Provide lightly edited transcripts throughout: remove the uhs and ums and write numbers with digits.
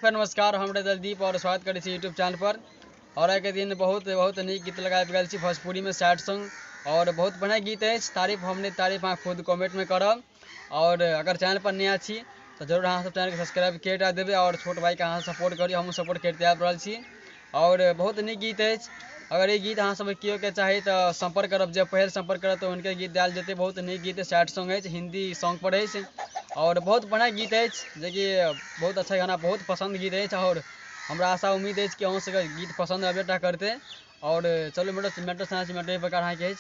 फिर नमस्कार, हम दलदीप और स्वागत करै छी यूट्यूब चैनल पर। और आइ के दिन बहुत बहुत नीक गीत लगाबि गेल छी भोजपुरी में सैड सॉन्ग और बहुत बढ़िया गीत है। तारीफ हम नहीं तारीफ अहाँ खुद कमेंट में करब। और अगर चैनल पर नया छी तो जरूर अहाँ सब चैनल के सब्सक्राइब कर देवे और छोट भाई के अहाँ सपोर्ट करी, हम सपोर्ट करते आबि रहल छी। और बहुत नीक गीत है। अगर ये गीत अहाँ सब केओ के चाही तो संपर्क करब, जब पहले संपर्क करब तो उनके गीत दिया जेते। बहुत नीक गीत है, सैड सॉन्ग है, हिंदी सॉन्ग पर है और बहुत बढ़िया गीत है, जे बहुत अच्छा गाना, बहुत पसंद गीत है। और हमरा आशा उम्मीद है कि अहूँ सबके गीत पसंद अबेटा करते। और चलो मैटर प्रकार अहाँ के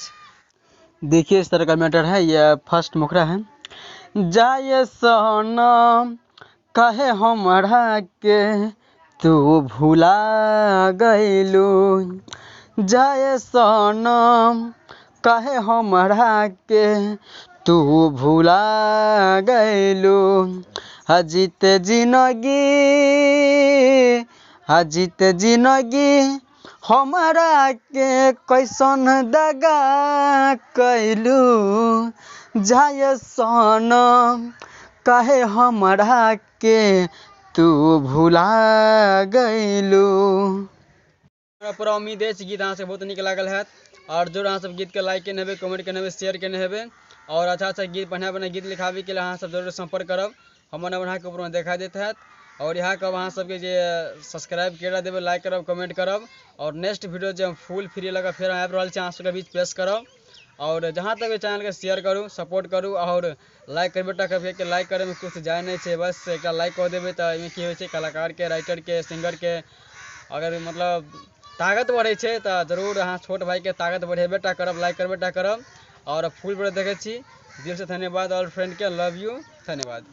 देखिए, इस तरह का मैटर है। ये फर्स्ट मुखरा है। जाए सनम कहे हमरा के तू भुला गइलू, जाए सनम कहे हमरा के तू भुला गइलू। अजीत जिंदगी हमरा के कैसन दगा कैलू, जाए सनम कहे हमरा के तू भुला गइलू। पूरा उम्मीद है गीत अहाँ से बहुत निक लागल है। और जरूर अहाँ सब गीत के लाइक केने हेबे, कमेंट केने हेबे, शेयर केने हेबे। और अच्छा गीत बढ़िया गीत लिखाबे के लिए अहाँ सब जरूर संपर्क करब, हमर नंबर के ऊपर में देखा देते है। और यहाँ कब अहाँ सबके जे सब्सक्राइब कर देवे, लाइक करब, कमेंट करब। और नेक्स्ट वीडियो जब फुल फ्री लगा फिर आबि रहल छी अहाँ सबके बीच पेश करब। और जहाँ तक चैनल के शेयर करूँ, सपोर्ट करूँ और लाइक करबेटा करबे के लाइक करे में कुछ जाए नहीं है, बस एक लाइक कर देवे तो इमें की हो कलाकार के, राइटर के, सिंगर के अगर मतलब ताकत बढ़े छै तो जरूर अहाँ छोट भाई के ताकत बढ़ेबेटा करब, लाइक करबेटा करब। और फुल वीडियो देखे छी, दिल से धन्यवाद। और फ्रेंड के लव यू, धन्यवाद।